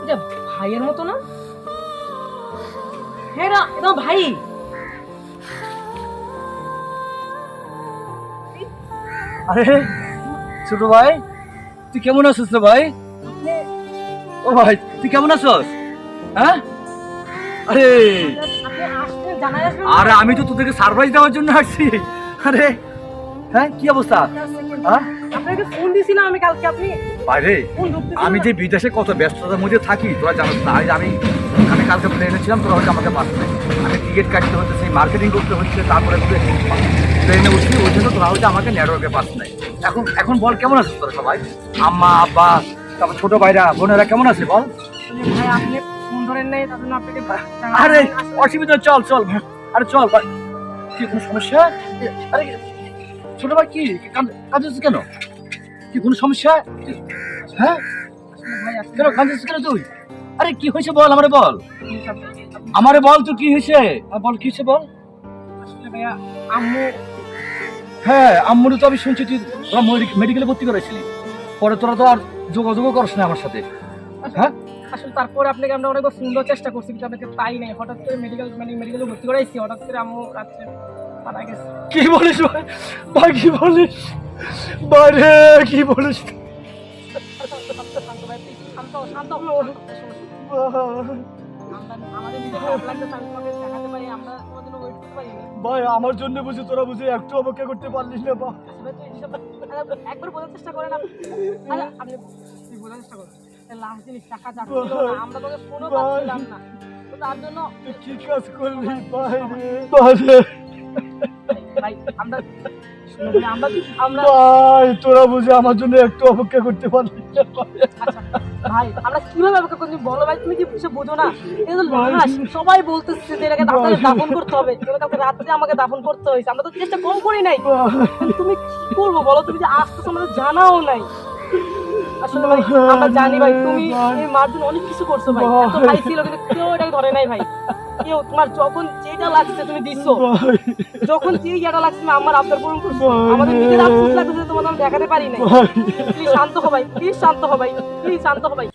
এটা ভাইয়ের মতো না? হ্যাঁ না, এটা ভাই। আরে ছোট ভাই, তুই কেমন আছিস রে ভাই? ও ভাই, তুই কেমন আছিস? হ্যাঁ, আরে আপনি আসছেন, জানাই আসবেন। আরে আমি তো তোদেরকে সারপ্রাইজ দেওয়ার জন্য আসছি। আরে হ্যাঁ, কি অবস্থা? হ্যাঁ আপনাকে ফোন দিছিলাম আমি কালকে, আপনি বাইরে ফোন ঢুকতেছিল আমি না। যে বিদেশে কত ব্যস্ততার মধ্যে থাকি তোরা জানিস না। আমি কালকে প্লেনে ছিলাম, তোরা হয়তো আমাকে পাস নাই। আমি টিকিট কাটতে হচ্ছে, সেই মার্কেটিং করতে হচ্ছে, তারপরে প্লেনে উঠছি, ওই জন্য তোরা হয়তো আমাকে নেটওয়ার্কে পাস নাই। এখন বল, কেমন আছিস তোরা সবাই? আম্মা আব্বা, তারপর ছোট ভাইরা বোনেরা কেমন আছে বল? ভাই আপনি ফোন ধরেন নাই, তার জন্য আপনাকে আরে অসুবিধা, চল চল, আরে চল ভাই। কি কোনো সমস্যা? আরে ছোট ভাই, কি কাঁদছিস কেন? কি কোনো সমস্যা? হ্যাঁ, কেন কাঁদছিস কেন তুই? আরে কি হয়েছে বল, আমারে বল, আমারে বল তুই কি হয়েছে, বল কি হয়েছে বল। আসলে ভাইয়া আম্মু, হ্যাঁ আম্মুরও তো আমি শুনছি তুই তোরা মেডিকেলে ভর্তি করেছিলি, পরে তোরা তো আর যোগাযোগও করছ না আমার সাথে। হ্যাঁ আসলে তারপরে আপনাকে আমরা অনেক সুন্দর চেষ্টা করছি, কিন্তু আপনাকে পাই নাই। হঠাৎ করে মেডিকেলে ভর্তি করাইছি, হঠাৎ করে আম্মু রাত্রে মারা গেছে। কি বলিস ভাই? ভাই কি বলিস? বাইরে কি বলিস? শান্ত ভাই, please, শান্ত হও, শান্ত হও। আমাদের নিজে খারাপ লাগতেছে, আমি তোমাকে দেখাতে পারি, আমরা তোমার জন্য ওয়েট করতে পারি না। ভাই আমার জন্য বুঝি তোরা বুঝি একটু অপেক্ষা করতে পারলিস না? বা আসলে তো এইসব একবার বোঝার চেষ্টা করেন আপনি। আরে আপনি তুই বোঝার চেষ্টা করেন, লাস্ট জিনিস টাকা যাচ্ছিল না, আমরা তোকে ফোনও পাচ্ছিলাম না, তো তার জন্য তুই কি কাজ করলি বাইরে? ভাই আমরা শুনো ভাই, আমরা আমরা ভাই তোরা বুঝি আমার জন্য একটু অপেক্ষা করতে পারলি না? আচ্ছা ভাই, আমরা কিভাবে অপেক্ষা করছি বলো ভাই, তুমি কি কিছু বোঝো না? এটা তো লাশ, সবাই বলতেছে যে এটাকে তাড়াতাড়ি দাফন করতে হবে, তুমি কালকে রাত্রে আমাকে দাফন করতে হয়েছে, আমরা তো চেষ্টা কম করি নাই। তুমি কি করবো বলো, তুমি যে আসতেছো আমাদের জানাও নাই। আসলে ভাই আমরা জানি ভাই, তুমি এই মার জন্য অনেক কিছু করছো ভাই, এত ভাই ছিল কিন্তু কেউ এটাকে ধরে নাই ভাই। কেউ তোমার যখন যেটা লাগছে তুমি দিছো, যখন যে যেটা লাগছে তুমি আমার আবদার পূরণ করছো, আমাদের নিজের আফসোস লাগছে তোমাদের আমি দেখাতে পারি নাই। প্লিজ শান্ত হও ভাই, প্লিজ শান্ত হও ভাই, প্লিজ শান্ত হও ভাই।